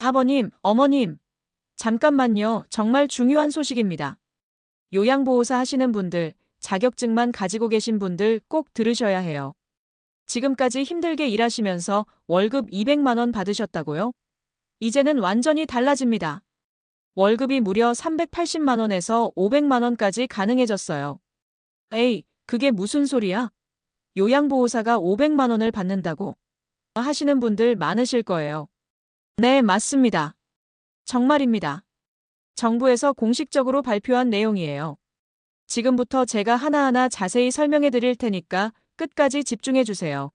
아버님, 어머님, 잠깐만요. 정말 중요한 소식입니다. 요양보호사 하시는 분들, 자격증만 가지고 계신 분들 꼭 들으셔야 해요. 지금까지 힘들게 일하시면서 월급 200만 원 받으셨다고요? 이제는 완전히 달라집니다. 월급이 무려 380만 원에서 500만 원까지 가능해졌어요. 에이, 그게 무슨 소리야? 요양보호사가 500만 원을 받는다고 하시는 분들 많으실 거예요. 네, 맞습니다. 정말입니다. 정부에서 공식적으로 발표한 내용이에요. 지금부터 제가 하나하나 자세히 설명해 드릴 테니까 끝까지 집중해 주세요.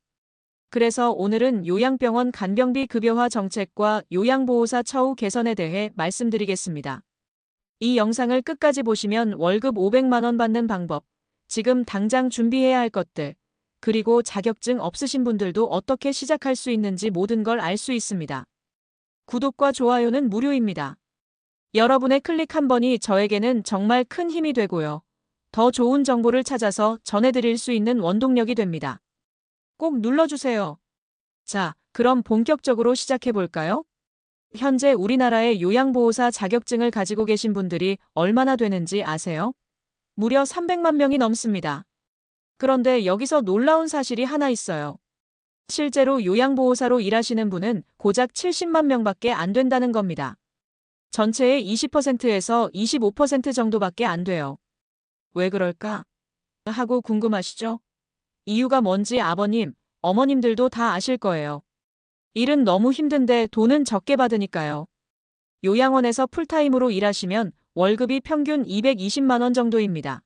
그래서 오늘은 요양병원 간병비 급여화 정책과 요양보호사 처우 개선에 대해 말씀드리겠습니다. 이 영상을 끝까지 보시면 월급 500만 원 받는 방법, 지금 당장 준비해야 할 것들, 그리고 자격증 없으신 분들도 어떻게 시작할 수 있는지 모든 걸 알 수 있습니다. 구독과 좋아요는 무료입니다. 여러분의 클릭 한 번이 저에게는 정말 큰 힘이 되고요. 더 좋은 정보를 찾아서 전해드릴 수 있는 원동력이 됩니다. 꼭 눌러주세요. 자, 그럼 본격적으로 시작해볼까요? 현재 우리나라의 요양보호사 자격증을 가지고 계신 분들이 얼마나 되는지 아세요? 무려 300만 명이 넘습니다. 그런데 여기서 놀라운 사실이 하나 있어요. 실제로 요양보호사로 일하시는 분은 고작 70만 명밖에 안 된다는 겁니다. 전체의 20%에서 25% 정도밖에 안 돼요. 왜 그럴까? 하고 궁금하시죠? 이유가 뭔지 아버님, 어머님들도 다 아실 거예요. 일은 너무 힘든데 돈은 적게 받으니까요. 요양원에서 풀타임으로 일하시면 월급이 평균 220만 원 정도입니다.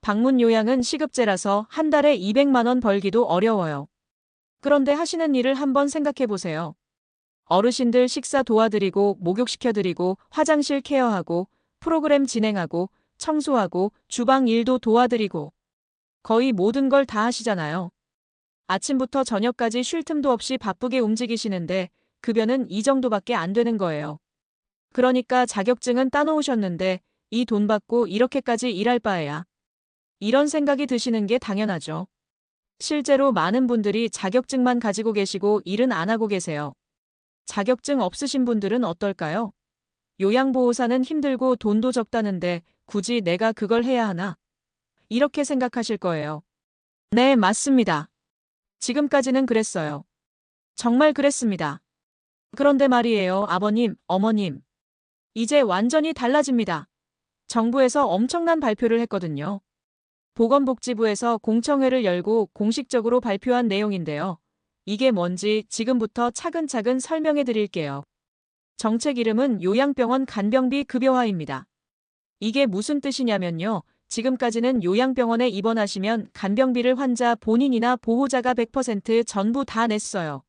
방문 요양은 시급제라서 한 달에 200만 원 벌기도 어려워요. 그런데 하시는 일을 한번 생각해 보세요. 어르신들 식사 도와드리고 목욕시켜드리고 화장실 케어하고 프로그램 진행하고 청소하고 주방 일도 도와드리고 거의 모든 걸 다 하시잖아요. 아침부터 저녁까지 쉴 틈도 없이 바쁘게 움직이시는데 급여는 이 정도밖에 안 되는 거예요. 그러니까 자격증은 따놓으셨는데 이 돈 받고 이렇게까지 일할 바에야. 이런 생각이 드시는 게 당연하죠. 실제로 많은 분들이 자격증만 가지고 계시고 일은 안 하고 계세요. 자격증 없으신 분들은 어떨까요? 요양보호사는 힘들고 돈도 적다는데 굳이 내가 그걸 해야 하나? 이렇게 생각하실 거예요. 네, 맞습니다. 지금까지는 그랬어요. 정말 그랬습니다. 그런데 말이에요, 아버님, 어머님. 이제 완전히 달라집니다. 정부에서 엄청난 발표를 했거든요. 보건복지부에서 공청회를 열고 공식적으로 발표한 내용인데요. 이게 뭔지 지금부터 차근차근 설명해 드릴게요. 정책 이름은 요양병원 간병비 급여화입니다. 이게 무슨 뜻이냐면요. 지금까지는 요양병원에 입원하시면 간병비를 환자 본인이나 보호자가 100% 전부 다 냈어요.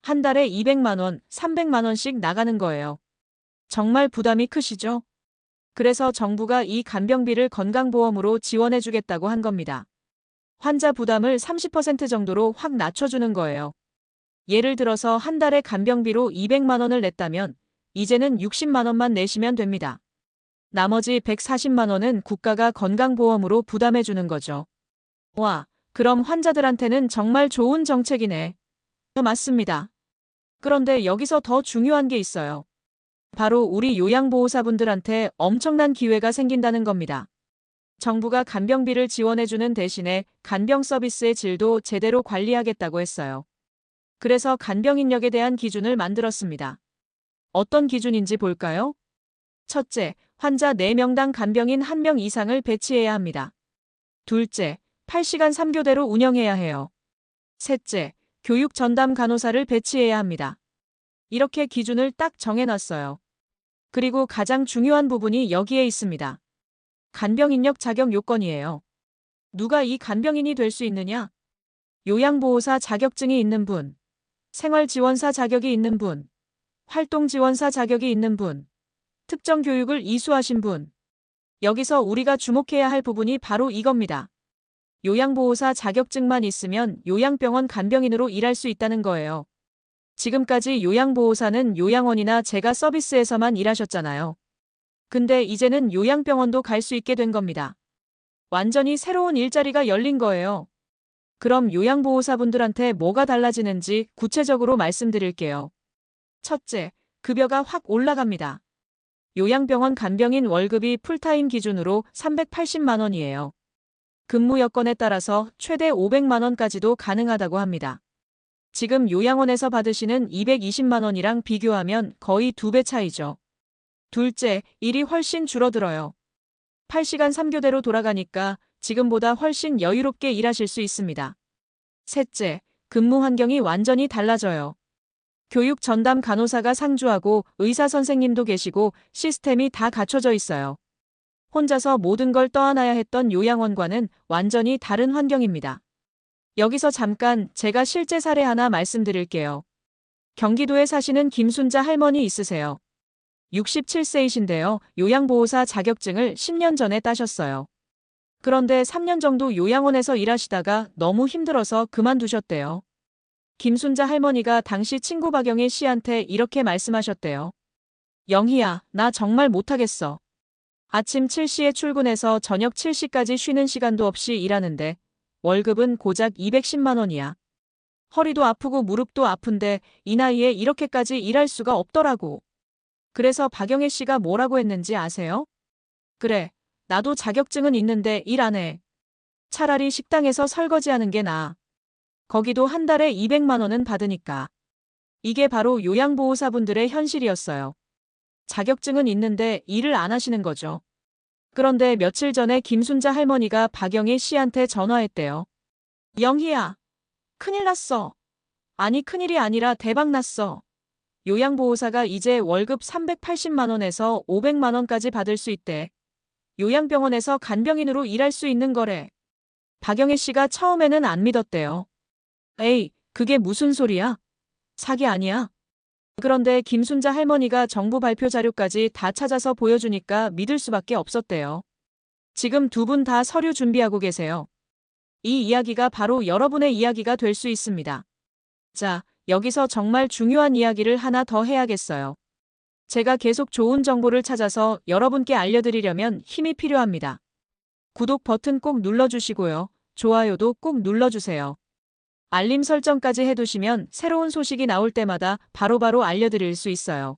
한 달에 200만 원, 300만 원씩 나가는 거예요. 정말 부담이 크시죠? 그래서 정부가 이 간병비를 건강보험으로 지원해주겠다고 한 겁니다. 환자 부담을 30% 정도로 확 낮춰주는 거예요. 예를 들어서 한 달에 간병비로 200만 원을 냈다면 이제는 60만 원만 내시면 됩니다. 나머지 140만 원은 국가가 건강보험으로 부담해주는 거죠. 와, 그럼 환자들한테는 정말 좋은 정책이네. 맞습니다. 그런데 여기서 더 중요한 게 있어요. 바로 우리 요양보호사분들한테 엄청난 기회가 생긴다는 겁니다. 정부가 간병비를 지원해주는 대신에 간병 서비스의 질도 제대로 관리하겠다고 했어요. 그래서 간병인력에 대한 기준을 만들었습니다. 어떤 기준인지 볼까요? 첫째, 환자 4명당 간병인 1명 이상을 배치해야 합니다. 둘째, 8시간 3교대로 운영해야 해요. 셋째, 교육 전담 간호사를 배치해야 합니다. 이렇게 기준을 딱 정해놨어요. 그리고 가장 중요한 부분이 여기에 있습니다. 간병인력 자격 요건이에요. 누가 이 간병인이 될 수 있느냐? 요양보호사 자격증이 있는 분, 생활지원사 자격이 있는 분, 활동지원사 자격이 있는 분, 특정 교육을 이수하신 분. 여기서 우리가 주목해야 할 부분이 바로 이겁니다. 요양보호사 자격증만 있으면 요양병원 간병인으로 일할 수 있다는 거예요. 지금까지 요양보호사는 요양원이나 재가 서비스에서만 일하셨잖아요. 근데 이제는 요양병원도 갈 수 있게 된 겁니다. 완전히 새로운 일자리가 열린 거예요. 그럼 요양보호사분들한테 뭐가 달라지는지 구체적으로 말씀드릴게요. 첫째, 급여가 확 올라갑니다. 요양병원 간병인 월급이 풀타임 기준으로 380만 원이에요. 근무 여건에 따라서 최대 500만 원까지도 가능하다고 합니다. 지금 요양원에서 받으시는 220만 원이랑 비교하면 거의 2배 차이죠. 둘째, 일이 훨씬 줄어들어요. 8시간 3교대로 돌아가니까 지금보다 훨씬 여유롭게 일하실 수 있습니다. 셋째, 근무 환경이 완전히 달라져요. 교육 전담 간호사가 상주하고 의사 선생님도 계시고 시스템이 다 갖춰져 있어요. 혼자서 모든 걸 떠안아야 했던 요양원과는 완전히 다른 환경입니다. 여기서 잠깐 제가 실제 사례 하나 말씀드릴게요. 경기도에 사시는 김순자 할머니 있으세요. 67세이신데요. 요양보호사 자격증을 10년 전에 따셨어요. 그런데 3년 정도 요양원에서 일하시다가 너무 힘들어서 그만두셨대요. 김순자 할머니가 당시 친구 박영애 씨한테 이렇게 말씀하셨대요. 영희야, 나 정말 못하겠어. 아침 7시에 출근해서 저녁 7시까지 쉬는 시간도 없이 일하는데 월급은 고작 210만 원이야. 허리도 아프고 무릎도 아픈데 이 나이에 이렇게까지 일할 수가 없더라고. 그래서 박영애 씨가 뭐라고 했는지 아세요? 그래, 나도 자격증은 있는데 일 안 해. 차라리 식당에서 설거지하는 게 나아. 거기도 한 달에 200만 원은 받으니까. 이게 바로 요양보호사분들의 현실이었어요. 자격증은 있는데 일을 안 하시는 거죠. 그런데 며칠 전에 김순자 할머니가 박영애 씨한테 전화했대요. 영희야, 큰일 났어. 아니 큰일이 아니라 대박 났어. 요양보호사가 이제 월급 380만 원에서 500만 원까지 받을 수 있대. 요양병원에서 간병인으로 일할 수 있는 거래. 박영애 씨가 처음에는 안 믿었대요. 에이, 그게 무슨 소리야? 사기 아니야? 그런데 김순자 할머니가 정부 발표 자료까지 다 찾아서 보여주니까 믿을 수밖에 없었대요. 지금 두 분 다 서류 준비하고 계세요. 이 이야기가 바로 여러분의 이야기가 될 수 있습니다. 자, 여기서 정말 중요한 이야기를 하나 더 해야겠어요. 제가 계속 좋은 정보를 찾아서 여러분께 알려드리려면 힘이 필요합니다. 구독 버튼 꼭 눌러주시고요. 좋아요도 꼭 눌러주세요. 알림 설정까지 해두시면 새로운 소식이 나올 때마다 바로바로 알려드릴 수 있어요.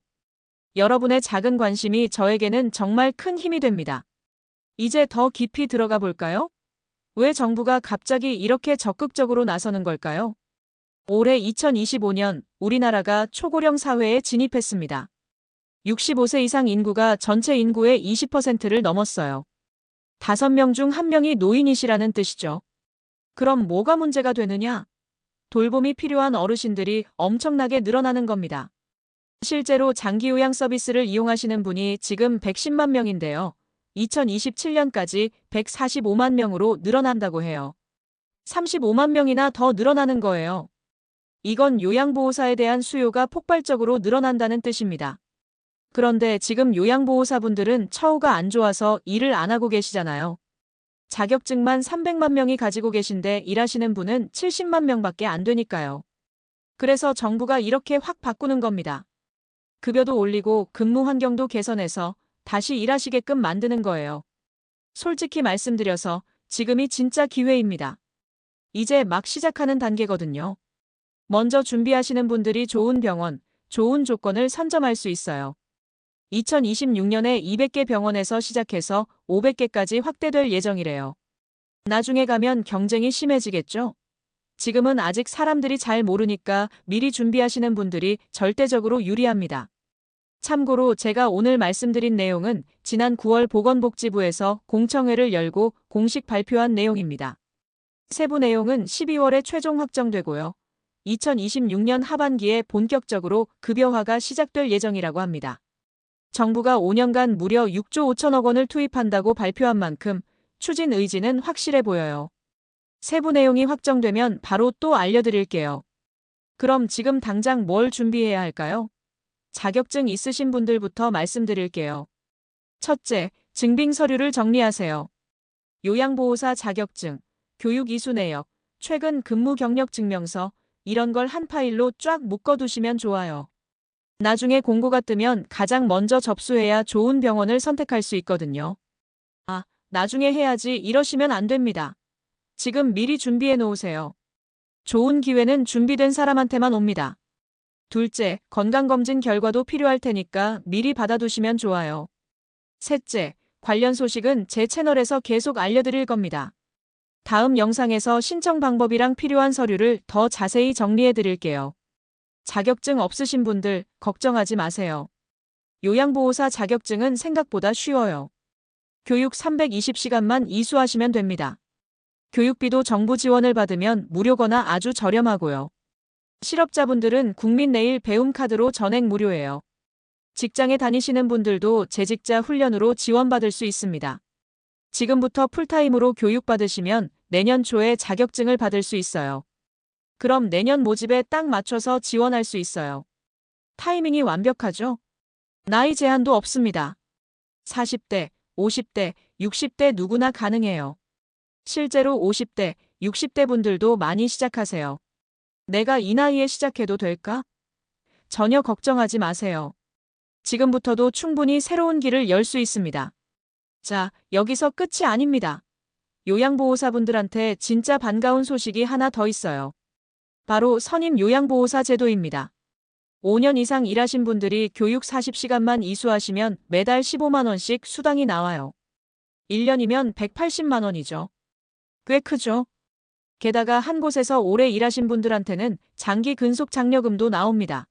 여러분의 작은 관심이 저에게는 정말 큰 힘이 됩니다. 이제 더 깊이 들어가 볼까요? 왜 정부가 갑자기 이렇게 적극적으로 나서는 걸까요? 올해 2025년 우리나라가 초고령 사회에 진입했습니다. 65세 이상 인구가 전체 인구의 20%를 넘었어요. 5명 중 1명이 노인이시라는 뜻이죠. 그럼 뭐가 문제가 되느냐? 돌봄이 필요한 어르신들이 엄청나게 늘어나는 겁니다. 실제로 장기요양 서비스를 이용하시는 분이 지금 110만 명인데요. 2027년까지 145만 명으로 늘어난다고 해요. 35만 명이나 더 늘어나는 거예요. 이건 요양보호사에 대한 수요가 폭발적으로 늘어난다는 뜻입니다. 그런데 지금 요양보호사분들은 처우가 안 좋아서 일을 안 하고 계시잖아요. 자격증만 300만 명이 가지고 계신데 일하시는 분은 70만 명밖에 안 되니까요. 그래서 정부가 이렇게 확 바꾸는 겁니다. 급여도 올리고 근무 환경도 개선해서 다시 일하시게끔 만드는 거예요. 솔직히 말씀드려서 지금이 진짜 기회입니다. 이제 막 시작하는 단계거든요. 먼저 준비하시는 분들이 좋은 병원, 좋은 조건을 선점할 수 있어요. 2026년에 200개 병원에서 시작해서 500개까지 확대될 예정이래요. 나중에 가면 경쟁이 심해지겠죠? 지금은 아직 사람들이 잘 모르니까 미리 준비하시는 분들이 절대적으로 유리합니다. 참고로 제가 오늘 말씀드린 내용은 지난 9월 보건복지부에서 공청회를 열고 공식 발표한 내용입니다. 세부 내용은 12월에 최종 확정되고요. 2026년 하반기에 본격적으로 급여화가 시작될 예정이라고 합니다. 정부가 5년간 무려 6조 5천억 원을 투입한다고 발표한 만큼 추진 의지는 확실해 보여요. 세부 내용이 확정되면 바로 또 알려드릴게요. 그럼 지금 당장 뭘 준비해야 할까요? 자격증 있으신 분들부터 말씀드릴게요. 첫째, 증빙 서류를 정리하세요. 요양보호사 자격증, 교육 이수 내역, 최근 근무 경력 증명서, 이런 걸 한 파일로 쫙 묶어두시면 좋아요. 나중에 공고가 뜨면 가장 먼저 접수해야 좋은 병원을 선택할 수 있거든요. 아, 나중에 해야지 이러시면 안 됩니다. 지금 미리 준비해 놓으세요. 좋은 기회는 준비된 사람한테만 옵니다. 둘째, 건강검진 결과도 필요할 테니까 미리 받아두시면 좋아요. 셋째, 관련 소식은 제 채널에서 계속 알려드릴 겁니다. 다음 영상에서 신청 방법이랑 필요한 서류를 더 자세히 정리해 드릴게요. 자격증 없으신 분들 걱정하지 마세요. 요양보호사 자격증은 생각보다 쉬워요. 교육 320시간만 이수하시면 됩니다. 교육비도 정부 지원을 받으면 무료거나 아주 저렴하고요. 실업자분들은 국민내일 배움카드로 전액 무료예요. 직장에 다니시는 분들도 재직자 훈련으로 지원받을 수 있습니다. 지금부터 풀타임으로 교육받으시면 내년 초에 자격증을 받을 수 있어요. 그럼 내년 모집에 딱 맞춰서 지원할 수 있어요. 타이밍이 완벽하죠? 나이 제한도 없습니다. 40대, 50대, 60대 누구나 가능해요. 실제로 50대, 60대 분들도 많이 시작하세요. 내가 이 나이에 시작해도 될까? 전혀 걱정하지 마세요. 지금부터도 충분히 새로운 길을 열 수 있습니다. 자, 여기서 끝이 아닙니다. 요양보호사분들한테 진짜 반가운 소식이 하나 더 있어요. 바로 선임 요양보호사 제도입니다. 5년 이상 일하신 분들이 교육 40시간만 이수하시면 매달 15만 원씩 수당이 나와요. 1년이면 180만 원이죠. 꽤 크죠? 게다가 한 곳에서 오래 일하신 분들한테는 장기 근속 장려금도 나옵니다.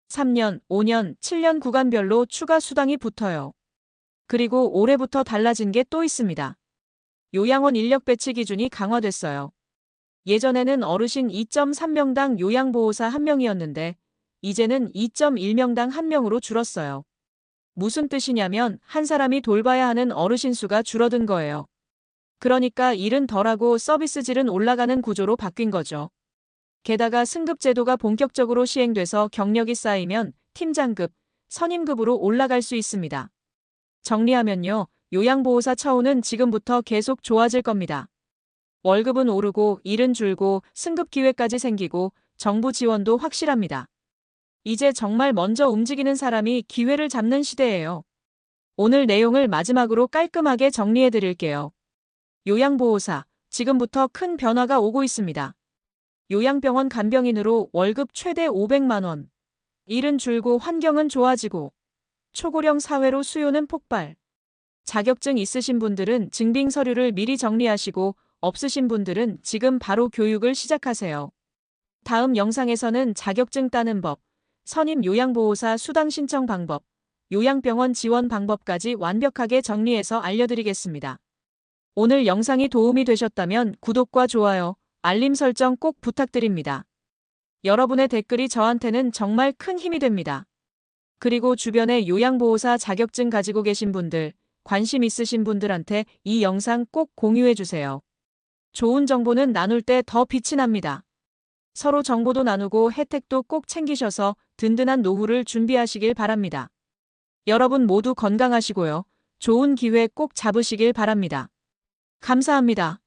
3년, 5년, 7년 구간별로 추가 수당이 붙어요. 그리고 올해부터 달라진 게 또 있습니다. 요양원 인력 배치 기준이 강화됐어요. 예전에는 어르신 2.3명당 요양보호사 1명이었는데 이제는 2.1명당 1명으로 줄었어요. 무슨 뜻이냐면 한 사람이 돌봐야 하는 어르신 수가 줄어든 거예요. 그러니까 일은 덜하고 서비스질은 올라가는 구조로 바뀐 거죠. 게다가 승급 제도가 본격적으로 시행돼서 경력이 쌓이면 팀장급, 선임급으로 올라갈 수 있습니다. 정리하면요, 요양보호사 처우는 지금부터 계속 좋아질 겁니다. 월급은 오르고 일은 줄고 승급 기회까지 생기고 정부 지원도 확실합니다. 이제 정말 먼저 움직이는 사람이 기회를 잡는 시대예요. 오늘 내용을 마지막으로 깔끔하게 정리해 드릴게요. 요양보호사, 지금부터 큰 변화가 오고 있습니다. 요양병원 간병인으로 월급 최대 500만 원. 일은 줄고 환경은 좋아지고 초고령 사회로 수요는 폭발. 자격증 있으신 분들은 증빙 서류를 미리 정리하시고 없으신 분들은 지금 바로 교육을 시작하세요. 다음 영상에서는 자격증 따는 법, 선임 요양보호사 수당 신청 방법, 요양병원 지원 방법까지 완벽하게 정리해서 알려드리겠습니다. 오늘 영상이 도움이 되셨다면 구독과 좋아요, 알림 설정 꼭 부탁드립니다. 여러분의 댓글이 저한테는 정말 큰 힘이 됩니다. 그리고 주변에 요양보호사 자격증 가지고 계신 분들, 관심 있으신 분들한테 이 영상 꼭 공유해주세요. 좋은 정보는 나눌 때 더 빛이 납니다. 서로 정보도 나누고 혜택도 꼭 챙기셔서 든든한 노후를 준비하시길 바랍니다. 여러분 모두 건강하시고요. 좋은 기회 꼭 잡으시길 바랍니다. 감사합니다.